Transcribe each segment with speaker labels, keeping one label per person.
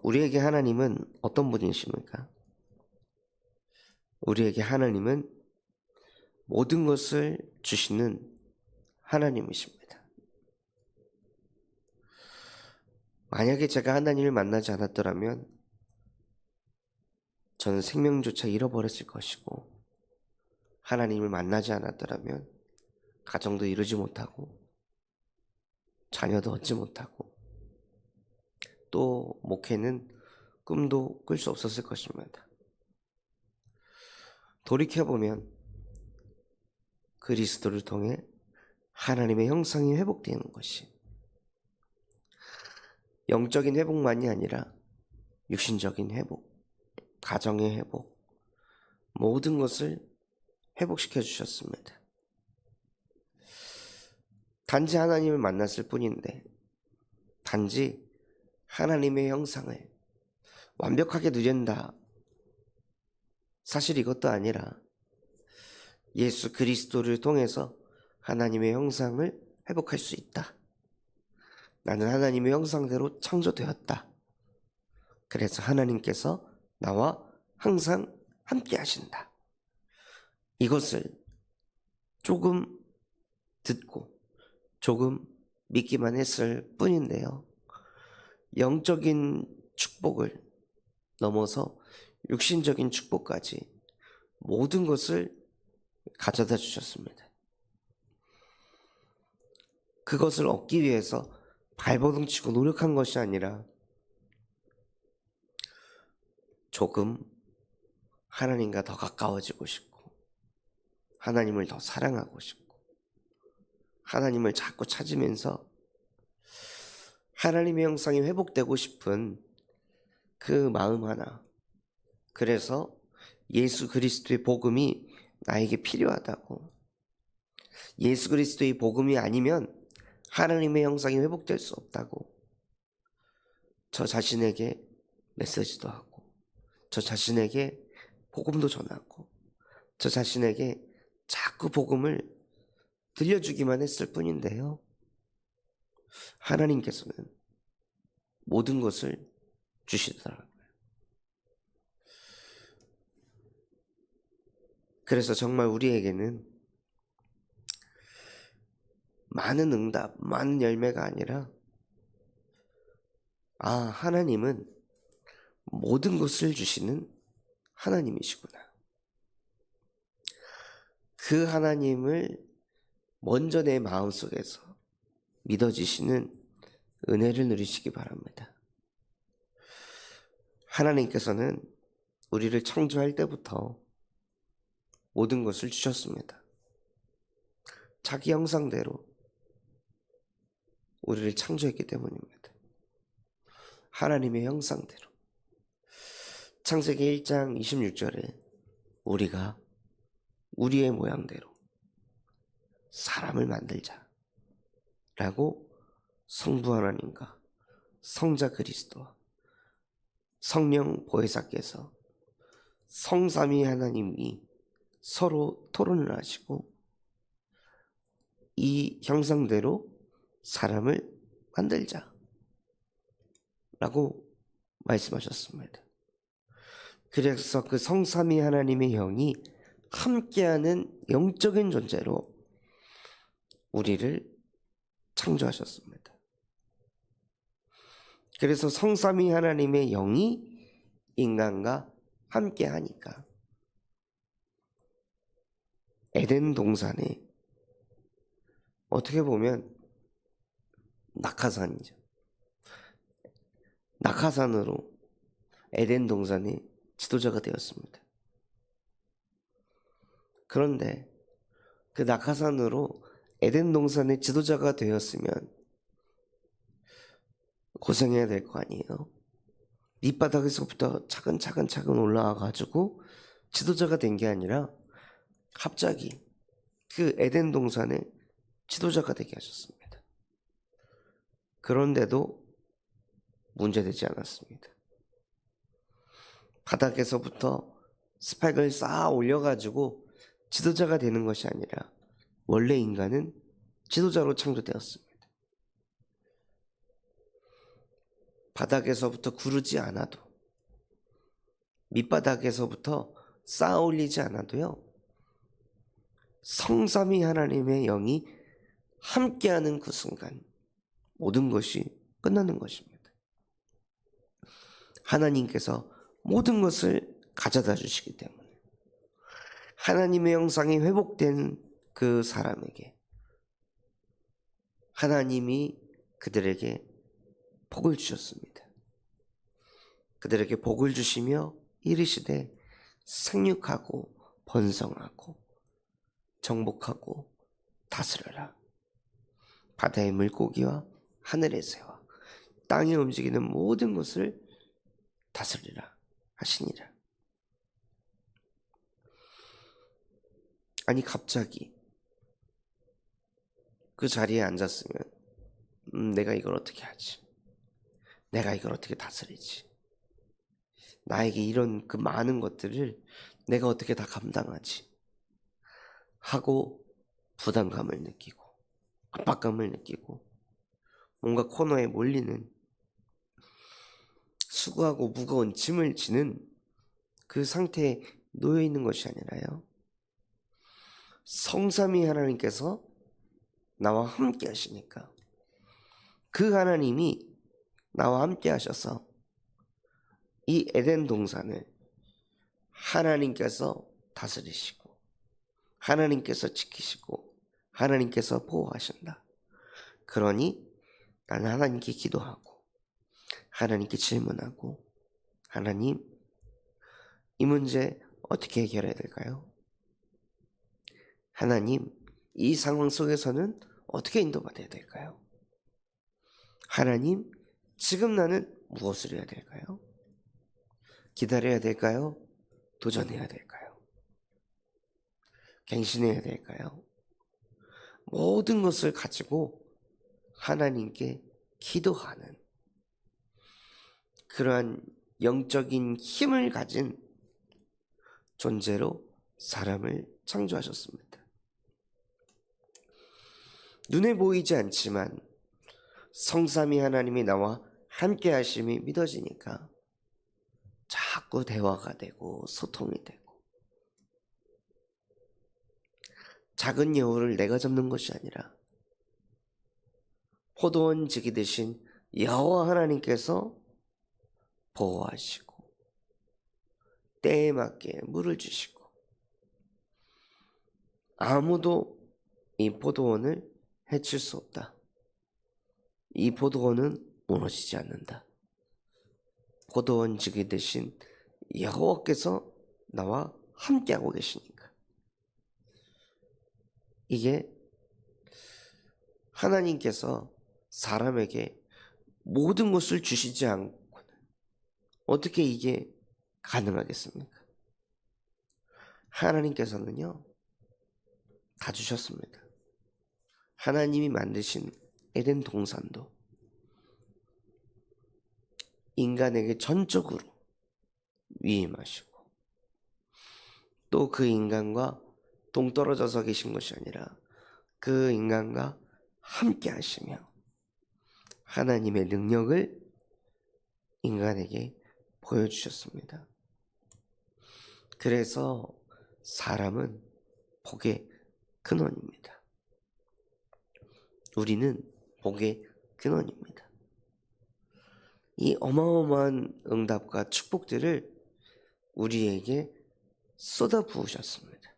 Speaker 1: 우리에게 하나님은 어떤 분이십니까? 우리에게 하나님은 모든 것을 주시는 하나님이십니다. 만약에 제가 하나님을 만나지 않았더라면 저는 생명조차 잃어버렸을 것이고, 하나님을 만나지 않았더라면 가정도 이루지 못하고 자녀도 얻지 못하고 또 목회는 꿈도 꿀 수 없었을 것입니다. 돌이켜보면 그리스도를 통해 하나님의 형상이 회복되는 것이 영적인 회복만이 아니라 육신적인 회복, 가정의 회복, 모든 것을 회복시켜 주셨습니다. 단지 하나님을 만났을 뿐인데, 단지 하나님의 형상을 완벽하게 누린다, 사실 이것도 아니라 예수 그리스도를 통해서 하나님의 형상을 회복할 수 있다. 나는 하나님의 형상대로 창조되었다. 그래서 하나님께서 나와 항상 함께 하신다. 이것을 조금 듣고 조금 믿기만 했을 뿐인데요, 영적인 축복을 넘어서 육신적인 축복까지 모든 것을 가져다 주셨습니다. 그것을 얻기 위해서 발버둥 치고 노력한 것이 아니라 조금 하나님과 더 가까워지고 싶고, 하나님을 더 사랑하고 싶고, 하나님을 자꾸 찾으면서 하나님의 형상이 회복되고 싶은 그 마음 하나, 그래서 예수 그리스도의 복음이 나에게 필요하다고, 예수 그리스도의 복음이 아니면 하나님의 형상이 회복될 수 없다고 저 자신에게 메시지도 하고, 저 자신에게 복음도 전하고, 저 자신에게 자꾸 복음을 들려주기만 했을 뿐인데요, 하나님께서는 모든 것을 주시더라고요. 그래서 정말 우리에게는 많은 응답, 많은 열매가 아니라, 하나님은 모든 것을 주시는 하나님이시구나. 그 하나님을 먼저 내 마음속에서 믿어지시는 은혜를 누리시기 바랍니다. 하나님께서는 우리를 창조할 때부터 모든 것을 주셨습니다. 자기 형상대로 우리를 창조했기 때문입니다. 하나님의 형상대로. 창세기 1장 26절에 우리가 우리의 모양대로 사람을 만들자 라고 성부 하나님과 성자 그리스도와 성령 보혜사께서 성삼위 하나님이 서로 토론을 하시고 이 형상대로 사람을 만들자 라고 말씀하셨습니다. 그래서 그 성삼위 하나님의 영이 함께하는 영적인 존재로 우리를 창조하셨습니다. 그래서 성삼위 하나님의 영이 인간과 함께하니까 에덴 동산에 어떻게 보면 낙하산이죠. 낙하산으로 에덴 동산의 지도자가 되었습니다. 그런데 그 낙하산으로 에덴 동산의 지도자가 되었으면 고생해야 될 거 아니에요. 밑바닥에서부터 차근차근 올라와 가지고 지도자가 된 게 아니라 갑자기 그 에덴 동산의 지도자가 되게 하셨습니다. 그런데도 문제되지 않았습니다. 바닥에서부터 스펙을 쌓아 올려가지고 지도자가 되는 것이 아니라 원래 인간은 지도자로 창조되었습니다. 바닥에서부터 구르지 않아도, 밑바닥에서부터 쌓아 올리지 않아도요, 성삼위 하나님의 영이 함께하는 그 순간 모든 것이 끝나는 것입니다. 하나님께서 모든 것을 가져다 주시기 때문에 하나님의 형상이 회복된 그 사람에게 하나님이 그들에게 복을 주셨습니다. 그들에게 복을 주시며 이르시되 생육하고 번성하고 정복하고 다스려라. 바다의 물고기와 하늘의 새와 땅에 움직이는 모든 것을 다스리라 하시니라. 아니 갑자기 그 자리에 앉았으면 내가 이걸 어떻게 하지? 내가 이걸 어떻게 다스리지? 나에게 이런 그 많은 것들을 내가 어떻게 다 감당하지? 하고 부담감을 느끼고 압박감을 느끼고 뭔가 코너에 몰리는 수고하고 무거운 짐을 지는 그 상태에 놓여 있는 것이 아니라요, 성삼위 하나님께서 나와 함께 하시니까 그 하나님이 나와 함께 하셔서 이 에덴 동산을 하나님께서 다스리시고 하나님께서 지키시고 하나님께서 보호하신다. 그러니 나는 하나님께 기도하고 하나님께 질문하고, 하나님, 이 문제 어떻게 해결해야 될까요? 하나님, 이 상황 속에서는 어떻게 인도받아야 될까요? 하나님, 지금 나는 무엇을 해야 될까요? 기다려야 될까요? 도전해야 될까요? 갱신해야 될까요? 모든 것을 가지고 하나님께 기도하는 그러한 영적인 힘을 가진 존재로 사람을 창조하셨습니다. 눈에 보이지 않지만 성삼위 하나님이 나와 함께 하심이 믿어지니까 자꾸 대화가 되고 소통이 되고, 작은 여우를 내가 잡는 것이 아니라 포도원 지기 대신 여호와 하나님께서 보호하시고 때에 맞게 물을 주시고 아무도 이 포도원을 해칠 수 없다. 이 포도원은 무너지지 않는다. 포도원 지기 대신 여호와께서 나와 함께하고 계시니까. 이게 하나님께서 사람에게 모든 것을 주시지 않고는 어떻게 이게 가능하겠습니까? 하나님께서는요, 다 주셨습니다. 하나님이 만드신 에덴 동산도 인간에게 전적으로 위임하시고 또 그 인간과 동떨어져서 계신 것이 아니라 그 인간과 함께 하시며 하나님의 능력을 인간에게 보여주셨습니다. 그래서 사람은 복의 근원입니다. 우리는 복의 근원입니다. 이 어마어마한 응답과 축복들을 우리에게 쏟아 부으셨습니다.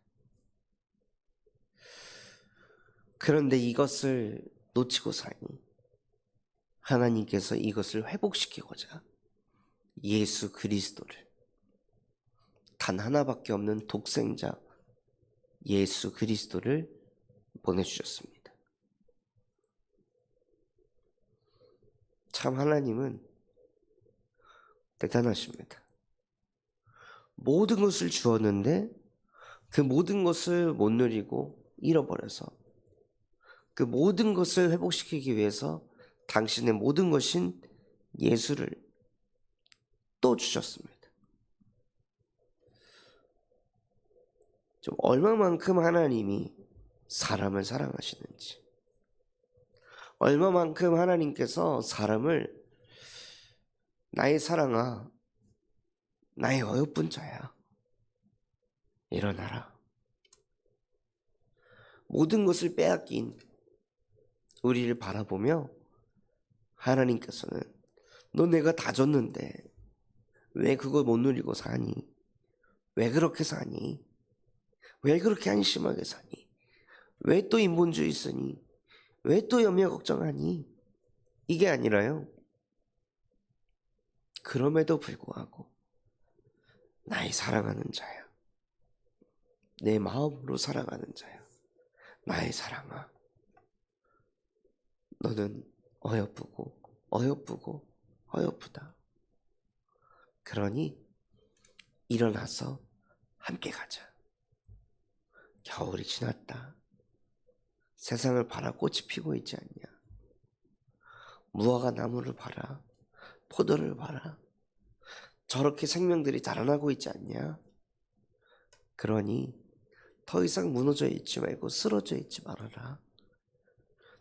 Speaker 1: 그런데 이것을 놓치고 사니 하나님께서 이것을 회복시키고자 예수 그리스도를, 단 하나밖에 없는 독생자 예수 그리스도를 보내주셨습니다. 참 하나님은 대단하십니다. 모든 것을 주었는데 그 모든 것을 못 누리고 잃어버려서 그 모든 것을 회복시키기 위해서 당신의 모든 것인 예수를 또 주셨습니다. 좀 얼마만큼 하나님이 사람을 사랑하시는지, 얼마만큼 하나님께서 사람을 나의 사랑아, 나의 어여쁜 자야, 일어나라. 모든 것을 빼앗긴 우리를 바라보며 하나님께서는 너 내가 다 줬는데 왜 그걸 못 누리고 사니? 왜 그렇게 사니? 왜 그렇게 한심하게 사니? 왜 또 인본주의 쓰니? 왜 또 염려 걱정하니? 이게 아니라요. 그럼에도 불구하고 나의 사랑하는 자야, 내 마음으로 사랑하는 자야, 나의 사랑아, 너는 어여쁘고 어여쁘고 어여쁘다. 그러니 일어나서 함께 가자. 겨울이 지났다. 세상을 봐라, 꽃이 피고 있지 않냐? 무화과 나무를 봐라, 포도를 봐라, 저렇게 생명들이 자라나고 있지 않냐? 그러니 더 이상 무너져 있지 말고 쓰러져 있지 말아라.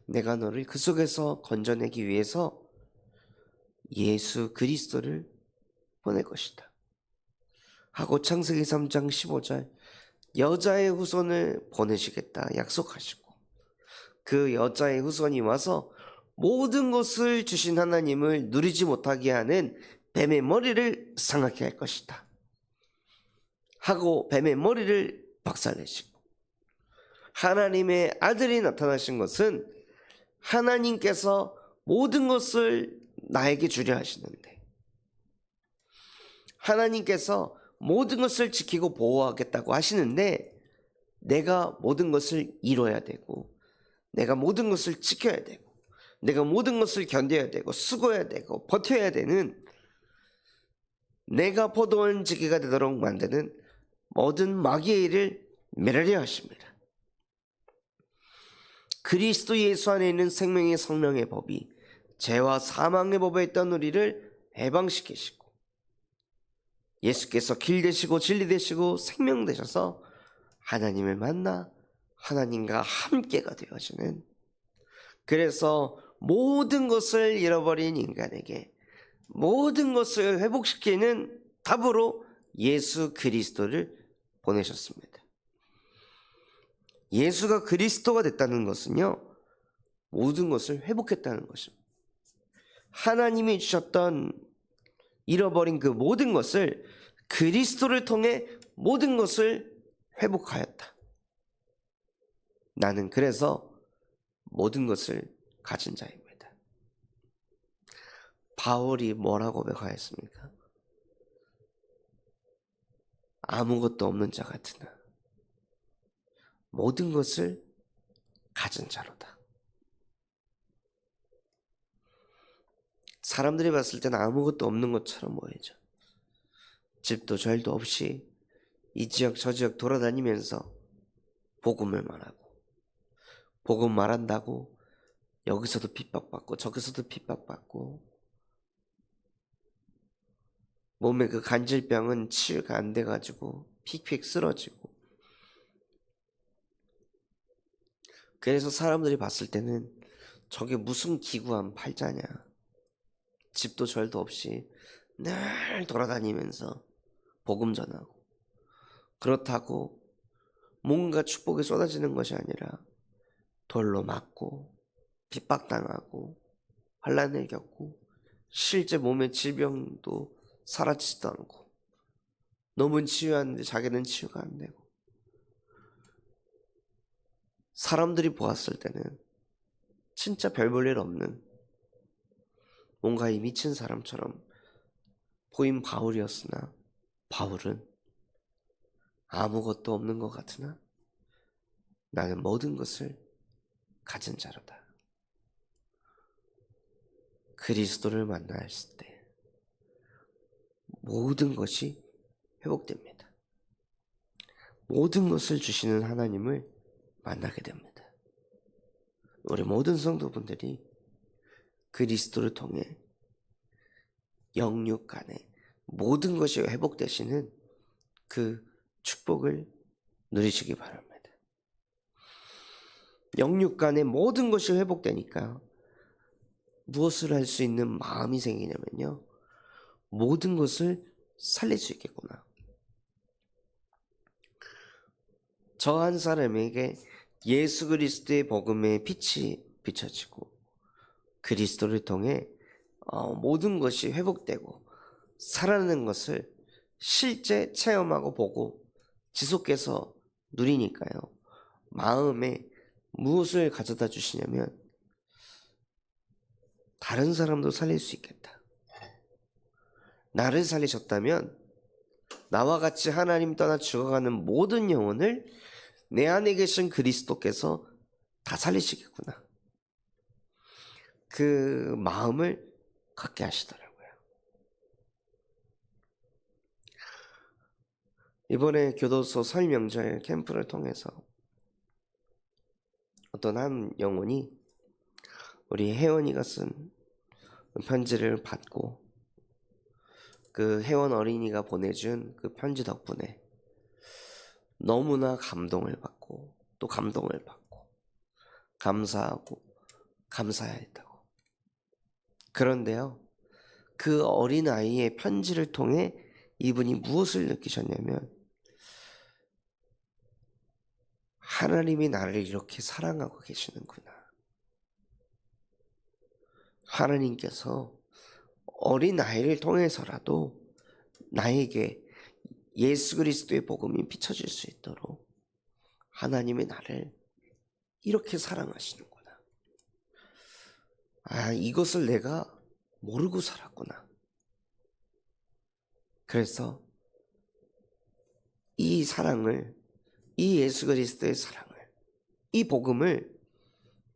Speaker 1: 내가 너를 그 속에서 건져내기 위해서 예수 그리스도를 보낼 것이다 하고 창세기 3장 15절 여자의 후손을 보내시겠다 약속하시고, 그 여자의 후손이 와서 모든 것을 주신 하나님을 누리지 못하게 하는 뱀의 머리를 상하게 할 것이다 하고 뱀의 머리를 박살내시고, 하나님의 아들이 나타나신 것은 하나님께서 모든 것을 나에게 주려 하시는데, 하나님께서 모든 것을 지키고 보호하겠다고 하시는데, 내가 모든 것을 이뤄야 되고, 내가 모든 것을 지켜야 되고, 내가 모든 것을 견뎌야 되고, 수고해야 되고, 버텨야 되는, 내가 포도원 지기가 되도록 만드는 모든 마귀의 일을 멸하려 하십니다. 그리스도 예수 안에 있는 생명의 성령의 법이 죄와 사망의 법에 있던 우리를 해방시키시고, 예수께서 길 되시고 진리 되시고 생명 되셔서 하나님을 만나 하나님과 함께가 되어지는, 그래서 모든 것을 잃어버린 인간에게 모든 것을 회복시키는 답으로 예수 그리스도를 보내셨습니다. 예수가 그리스도가 됐다는 것은요, 모든 것을 회복했다는 것입니다. 하나님이 주셨던 잃어버린 그 모든 것을 그리스도를 통해 모든 것을 회복하였다. 나는 그래서 모든 것을 가진 자입니다. 바울이 뭐라고 고백하였습니까? 아무것도 없는 자 같으나 모든 것을 가진 자로다. 사람들이 봤을 때는 아무것도 없는 것처럼 보이죠. 집도 절도 없이 이 지역 저 지역 돌아다니면서 복음을 말하고, 복음 말한다고 여기서도 핍박받고 저기서도 핍박받고, 몸에 그 간질병은 치유가 안 돼가지고 픽픽 쓰러지고, 그래서 사람들이 봤을 때는 저게 무슨 기구한 팔자냐, 집도 절도 없이 늘 돌아다니면서 복음 전하고, 그렇다고 뭔가 축복이 쏟아지는 것이 아니라 돌로 맞고 핍박당하고 환난을 겪고 실제 몸의 질병도 사라지지도 않고, 놈은 치유하는데 자기는 치유가 안 되고, 사람들이 보았을 때는 진짜 별 볼 일 없는 뭔가 이 미친 사람처럼 보인 바울이었으나, 바울은 아무것도 없는 것 같으나 나는 모든 것을 가진 자로다. 그리스도를 만났을 때 모든 것이 회복됩니다. 모든 것을 주시는 하나님을 만나게 됩니다. 우리 모든 성도분들이 그리스도를 통해 영육 간에 모든 것이 회복되시는 그 축복을 누리시기 바랍니다. 영육 간에 모든 것이 회복되니까 무엇을 할 수 있는 마음이 생기냐면요, 모든 것을 살릴 수 있겠구나. 저 한 사람에게 예수 그리스도의 복음의 빛이 비춰지고 그리스도를 통해 모든 것이 회복되고 살아나는 것을 실제 체험하고 보고 지속해서 누리니까요. 마음에 무엇을 가져다 주시냐면 다른 사람도 살릴 수 있겠다. 나를 살리셨다면 나와 같이 하나님 떠나 죽어가는 모든 영혼을 내 안에 계신 그리스도께서 다 살리시겠구나. 그 마음을 갖게 하시더라고요. 이번에 교도소 설 명절 캠프를 통해서 어떤 한 영혼이 우리 혜원이가 쓴 편지를 받고 그 혜원 어린이가 보내준 그 편지 덕분에 너무나 감동을 받고 또 감동을 받고 감사하고 감사해야 했다고. 그런데요, 그 어린아이의 편지를 통해 이분이 무엇을 느끼셨냐면 하나님이 나를 이렇게 사랑하고 계시는구나. 하나님께서 어린아이를 통해서라도 나에게 예수 그리스도의 복음이 비춰질 수 있도록 하나님이 나를 이렇게 사랑하시는구나. 이것을 내가 모르고 살았구나. 그래서 이 사랑을, 이 예수 그리스도의 사랑을, 이 복음을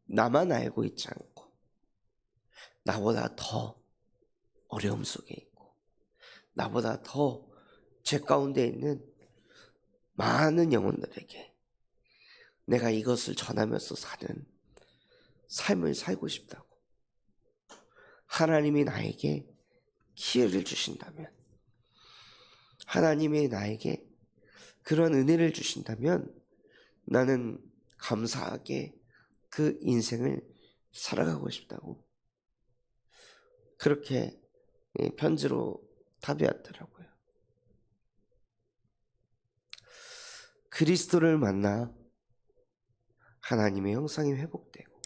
Speaker 1: 나만 알고 있지 않고 나보다 더 어려움 속에 있고 나보다 더 죄 가운데 있는 많은 영혼들에게 내가 이것을 전하면서 사는 삶을 살고 싶다고. 하나님이 나에게 기회를 주신다면, 하나님이 나에게 그런 은혜를 주신다면 나는 감사하게 그 인생을 살아가고 싶다고 그렇게 편지로 답이 왔더라고요. 그리스도를 만나 하나님의 형상이 회복되고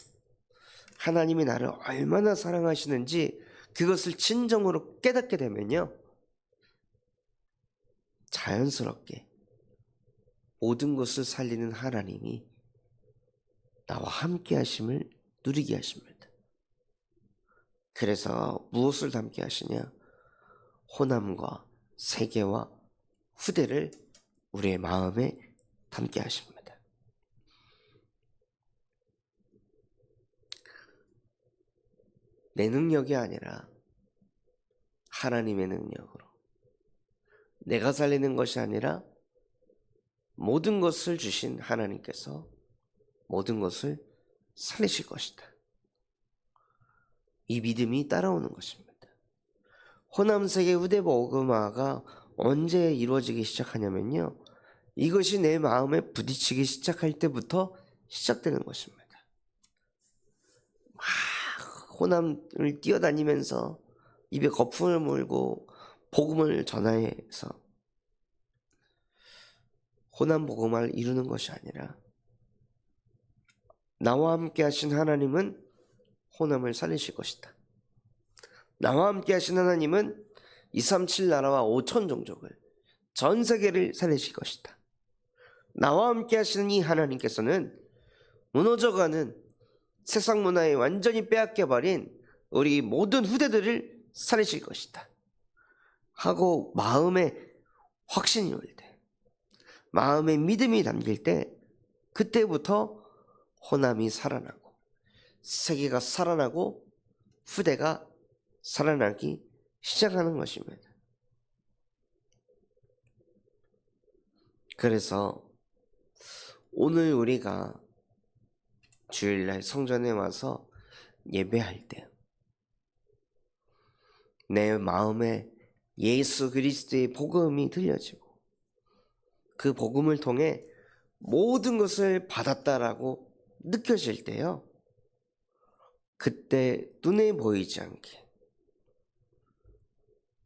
Speaker 1: 하나님이 나를 얼마나 사랑하시는지 그것을 진정으로 깨닫게 되면요, 자연스럽게 모든 것을 살리는 하나님이 나와 함께 하심을 누리게 하십니다. 그래서 무엇을 담게 하시냐? 호남과 세계와 후대를 우리의 마음에 담게 하십니다. 내 능력이 아니라 하나님의 능력으로, 내가 살리는 것이 아니라 모든 것을 주신 하나님께서 모든 것을 살리실 것이다. 이 믿음이 따라오는 것입니다. 호남세계 후대 복음화가 언제 이루어지기 시작하냐면요, 이것이 내 마음에 부딪히기 시작할 때부터 시작되는 것입니다. 막 호남을 뛰어다니면서 입에 거품을 물고 복음을 전해서 호남 복음화를 이루는 것이 아니라 나와 함께 하신 하나님은 호남을 살리실 것이다. 나와 함께 하신 하나님은 237 나라와 5천 종족을, 전 세계를 살리실 것이다. 나와 함께 하시는 이 하나님께서는 무너져가는 세상 문화에 완전히 빼앗겨버린 우리 모든 후대들을 살리실 것이다 하고 마음에 확신이 올 때, 마음에 믿음이 담길 때, 그때부터 호남이 살아나고 세계가 살아나고 후대가 살아나기 시작하는 것입니다. 그래서 오늘 우리가 주일날 성전에 와서 예배할 때 내 마음에 예수 그리스도의 복음이 들려지고 그 복음을 통해 모든 것을 받았다라고 느껴질 때요, 그때 눈에 보이지 않게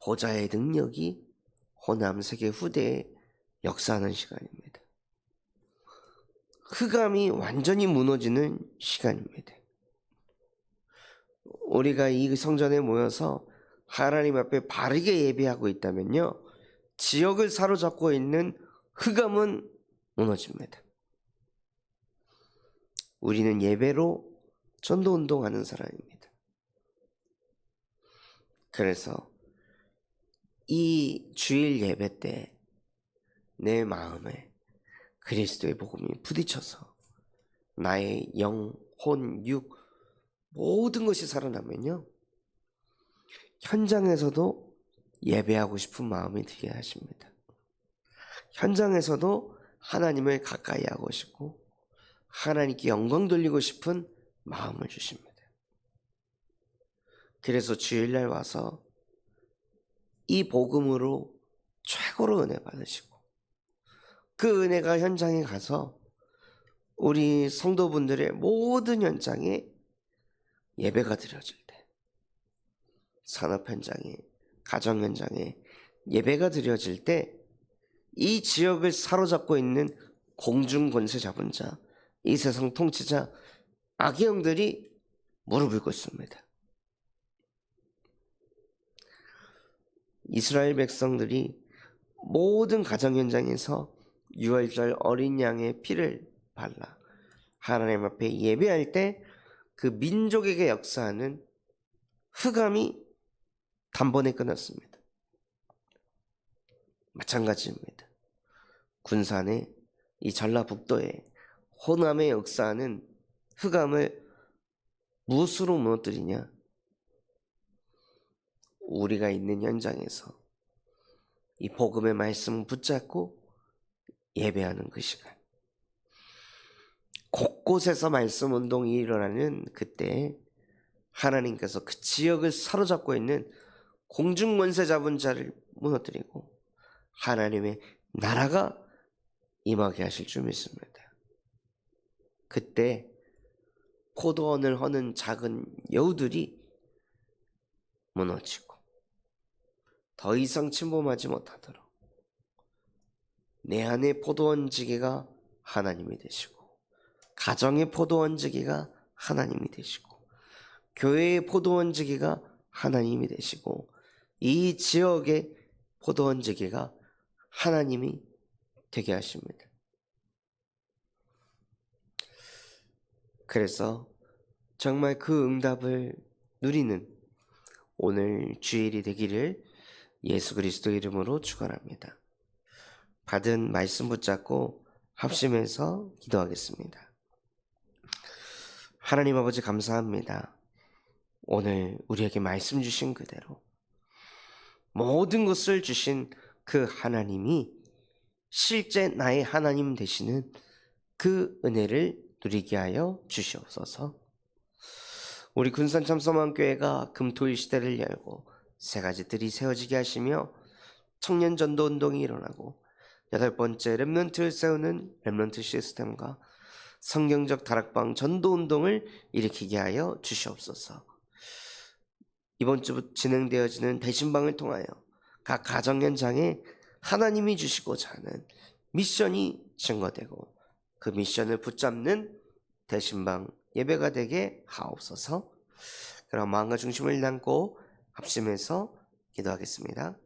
Speaker 1: 보좌의 능력이 호남 세계 후대에 역사하는 시간입니다. 흑암이 완전히 무너지는 시간입니다. 우리가 이 성전에 모여서 하나님 앞에 바르게 예배하고 있다면요, 지역을 사로잡고 있는 흑암은 무너집니다. 우리는 예배로 전도운동하는 사람입니다. 그래서 이 주일 예배 때 내 마음에 그리스도의 복음이 부딪혀서 나의 영, 혼, 육 모든 것이 살아나면요, 현장에서도 예배하고 싶은 마음이 들게 하십니다. 현장에서도 하나님을 가까이 하고 싶고 하나님께 영광 돌리고 싶은 마음을 주십니다. 그래서 주일날 와서 이 복음으로 최고로 은혜 받으시고, 그 은혜가 현장에 가서 우리 성도분들의 모든 현장에 예배가 드려질 때, 산업 현장에, 가정 현장에 예배가 드려질 때, 이 지역을 사로잡고 있는 공중 권세 잡은 자, 이 세상 통치자, 악의 영들이 무릎을 꿇습니다. 이스라엘 백성들이 모든 가정 현장에서 유월절 어린 양의 피를 발라 하나님 앞에 예배할 때 그 민족에게 역사하는 흑암이 단번에 끊었습니다. 마찬가지입니다. 군산의 이 전라북도에 호남에 역사하는 흑암을 무엇으로 무너뜨리냐? 우리가 있는 현장에서 이 복음의 말씀을 붙잡고 예배하는 그 시간, 곳곳에서 말씀 운동이 일어나는 그때 하나님께서 그 지역을 사로잡고 있는 공중 권세 잡은 자를 무너뜨리고 하나님의 나라가 임하게 하실 줄 믿습니다. 그때 포도원을 허는 작은 여우들이 무너지고 더 이상 침범하지 못하도록 내 안의 포도원 지기가 하나님이 되시고, 가정의 포도원 지기가 하나님이 되시고, 교회의 포도원 지기가 하나님이 되시고, 이 지역의 포도원 지기가 하나님이 되게 하십니다. 그래서 정말 그 응답을 누리는 오늘 주일이 되기를 예수 그리스도 이름으로 축원합니다. 받은 말씀 붙잡고 합심해서 기도하겠습니다. 하나님 아버지, 감사합니다. 오늘 우리에게 말씀 주신 그대로 모든 것을 주신 그 하나님이 실제 나의 하나님 되시는 그 은혜를 누리게 하여 주시옵소서. 우리 군산 참소망교회가 금토일 시대를 열고 세 가지 뜰이 세워지게 하시며 청년 전도 운동이 일어나고 8번째 렘넌트를 세우는 렘넌트 시스템과 성경적 다락방 전도 운동을 일으키게 하여 주시옵소서. 이번 주 진행되어지는 배신방을 통하여 각 가정 현장에 하나님이 주시고자 하는 미션이 증거되고 그 미션을 붙잡는 대신방 예배가 되게 하옵소서. 그럼 마음과 중심을 담고 합심해서 기도하겠습니다.